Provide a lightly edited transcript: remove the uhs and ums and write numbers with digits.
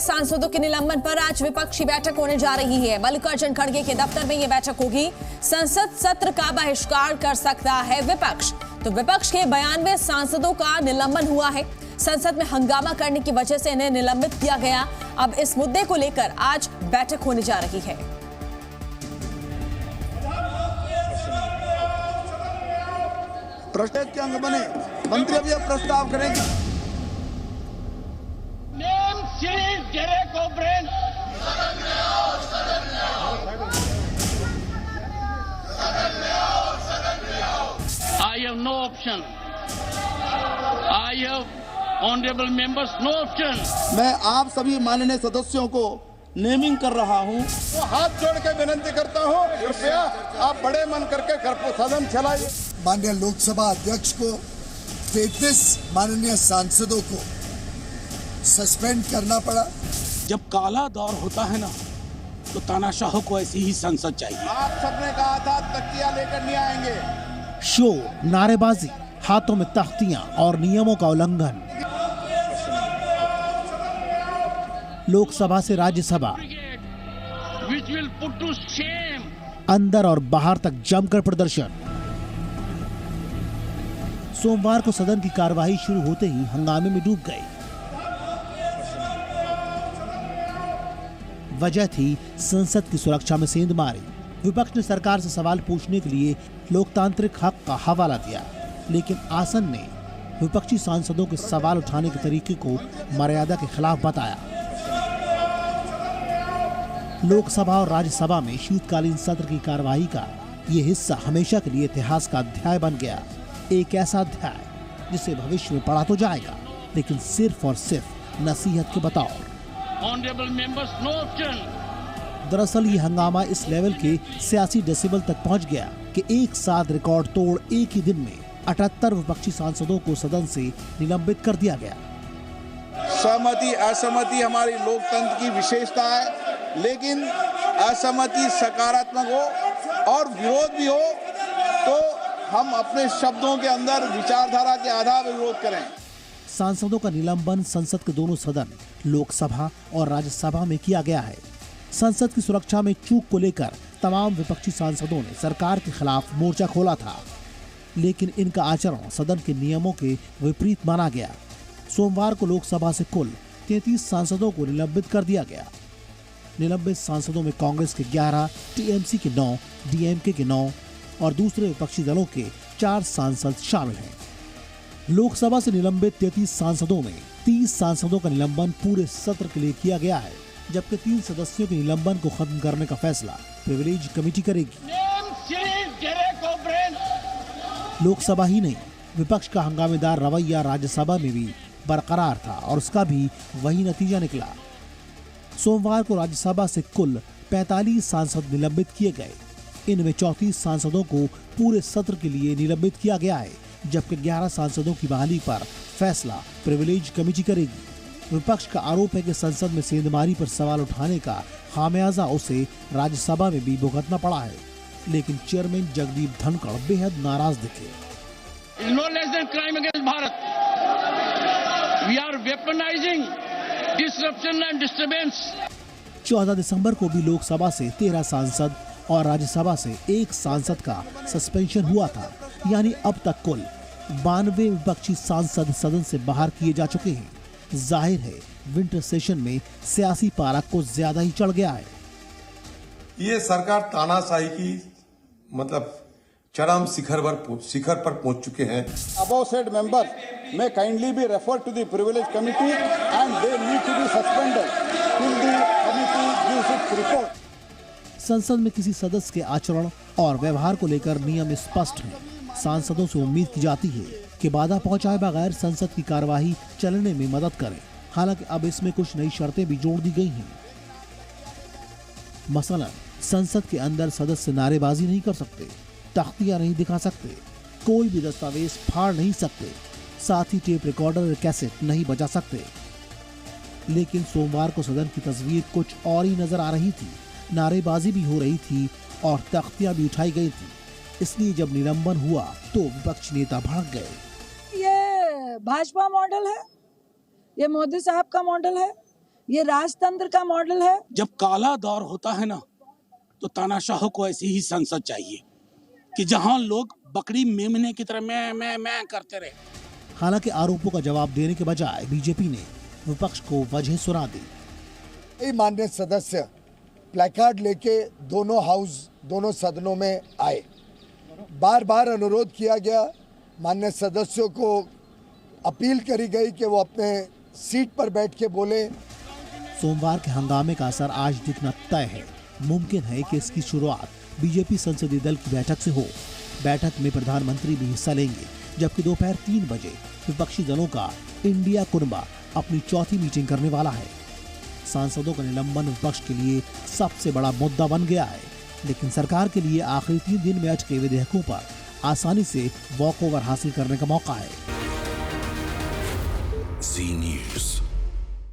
सांसदों के निलंबन पर आज विपक्षी बैठक होने जा रही है। मल्लिकार्जुन खड़गे के दफ्तर में यह बैठक होगी। संसद सत्र का बहिष्कार कर सकता है विपक्ष। तो विपक्ष के 92 सांसदों का निलंबन हुआ है। संसद में हंगामा करने की वजह से इन्हें निलंबित किया गया। अब इस मुद्दे को लेकर आज बैठक होने जा रही है। प्रश्न के अंग बने मंत्री अब यह प्रस्ताव करेंगे। I have no option. I have honorable members no option. मैं आप सभी माननीय सदस्यों को नेमिंग कर रहा हूं। तो हाथ जोड़ के विनती करता हूं, कृपया आप बड़े मन करके घर को सदन चलाइए। माननीय लोकसभा अध्यक्ष को 33 माननीय सांसदों को सस्पेंड करना पड़ा। जब काला दौर होता है ना, तो तानाशाह को ऐसी ही संसद चाहिए। आप सबने कहा था तकिया लेकर नहीं आएंगे। शोर, नारेबाजी, हाथों में तख्तियां और नियमों का उल्लंघन। लोकसभा से Rajya Sabha, Which will put to shame. अंदर और बाहर तक जमकर प्रदर्शन। सोमवार को सदन की कार्यवाही शुरू होते ही हंगामे में डूब गई। वजह थी संसद की सुरक्षा में सेंधमारी। विपक्ष ने सरकार से सवाल पूछने के लिए लोकतांत्रिक हक का हवाला दिया, लेकिन आसन ने विपक्षी सांसदों के सवाल उठाने के तरीके को मर्यादा के खिलाफ बताया। लोकसभा और राज्यसभा में शीतकालीन सत्र की कार्यवाही का ये हिस्सा हमेशा के लिए इतिहास का अध्याय बन गया। एक ऐसा अध्याय जिसे भविष्य में पढ़ा तो जाएगा, लेकिन सिर्फ और सिर्फ नसीहत के बतौर। Honorable members no option. दरअसल ये हंगामा इस लेवल के सियासी डेसिबल तक पहुंच गया कि एक साथ रिकॉर्ड तोड़ एक ही दिन में 78 विपक्षी सांसदों को सदन से निलंबित कर दिया गया। सहमति असहमति हमारी लोकतंत्र की विशेषता है, लेकिन असहमति सकारात्मक हो और विरोध भी हो तो हम अपने शब्दों के अंदर विचारधारा के आधार पर विरोध करें। सांसदों का निलंबन संसद के दोनों सदन लोकसभा और राज्यसभा में किया गया है। संसद की सुरक्षा में चूक को लेकर तमाम विपक्षी सांसदों ने सरकार के खिलाफ मोर्चा खोला था, लेकिन इनका आचरण सदन के नियमों के विपरीत माना गया। सोमवार को लोकसभा से कुल 33 सांसदों को निलंबित कर दिया गया। निलंबित सांसदों में कांग्रेस के 11, टीएमसी के 9, डीएमके के 9 और दूसरे विपक्षी दलों के 4 सांसद शामिल हैं। लोकसभा से निलंबित 33 सांसदों में 30 सांसदों का निलंबन पूरे सत्र के लिए किया गया है, जबकि 3 सदस्यों के निलंबन को खत्म करने का फैसला प्रिविलेज कमेटी करेगी। लोकसभा ही नहीं, विपक्ष का हंगामेदार रवैया राज्यसभा में भी बरकरार था और उसका भी वही नतीजा निकला। सोमवार को राज्यसभा से कुल 45 सांसद निलंबित किए गए। इनमें 34 सांसदों को पूरे सत्र के लिए निलंबित किया गया है, जबकि 11 सांसदों की बहाली पर फैसला प्रिविलेज कमेटी करेगी। विपक्ष का आरोप है कि संसद में सेंधमारी पर सवाल उठाने का खामियाजा उसे राज्यसभा में भी भुगतना पड़ा है, लेकिन चेयरमैन जगदीप धनखड़ बेहद नाराज दिखे। No less than crime against Bharat. We are weaponizing disruption and disturbance. 14 दिसंबर को भी लोकसभा से 13 सांसद और राज्यसभा से 1 सांसद का सस्पेंशन हुआ था, यानी अब तक कुल 92 विपक्षी सांसद सदन से बाहर किए जा चुके हैं। जाहिर है विंटर सेशन में सियासी पारा को ज्यादा ही चढ़ गया है। ये सरकार तानाशाही की मतलब चरम शिखर पर पहुंच चुके हैं। Above said members may kindly be referred to the privilege committee and they need to be suspended till the committee gives its report. संसद में किसी सदस्य के आचरण और व्यवहार को लेकर नियम स्पष्ट हैं। सांसदों से उम्मीद की जाती है कि बाधा पहुंचाए बगैर संसद की कार्यवाही चलने में मदद करें। हालांकि अब इसमें कुछ नई शर्तें भी जोड़ दी गई हैं। मसलन संसद के अंदर सदस्य नारेबाजी नहीं कर सकते, तख्तियां नहीं दिखा सकते, कोई भी दस्तावेज फाड़ नहीं सकते, साथ ही टेप रिकॉर्डर और कैसेट नहीं बजा सकते। लेकिन सोमवार को सदन की तस्वीर कुछ और ही नजर आ रही थी। नारेबाजी भी हो रही थी और तख्तियां भी उठाई गई थी। इसलिए जब निलंबन हुआ तो विपक्षी नेता भड़क गए। ये भाजपा मॉडल है, ये मोदी साहब का मॉडल है, ये राजतंत्र का मॉडल है? जब काला दौर होता है ना तो तानाशाह को ऐसी ही संसद चाहिए कि जहां लोग बकरी मेमने की तरह मैं करते रहे। हालांकि आरोपों का जवाब देने के बजाय बीजेपी ने विपक्ष को वजह सुना दी। माननीय सदस्य प्लेकार्ड लेके दोनों सदनों में आए। बार बार अनुरोध किया गया, माननीय सदस्यों को अपील करी गई कि वो अपने सीट पर बैठ के बोले। सोमवार के हंगामे का असर आज दिखना तय है। मुमकिन है कि इसकी शुरुआत बीजेपी संसदीय दल की बैठक से हो। बैठक में प्रधानमंत्री भी हिस्सा लेंगे, जबकि दोपहर 3 बजे विपक्षी दलों का इंडिया कुनबा अपनी चौथी मीटिंग करने वाला है। सांसदों का निलंबन विपक्ष के लिए सबसे बड़ा मुद्दा बन गया है, लेकिन सरकार के लिए आखिरी 3 दिन में अटके विधेयकों पर आसानी से वॉकओवर हासिल करने का मौका है। जी न्यूज़।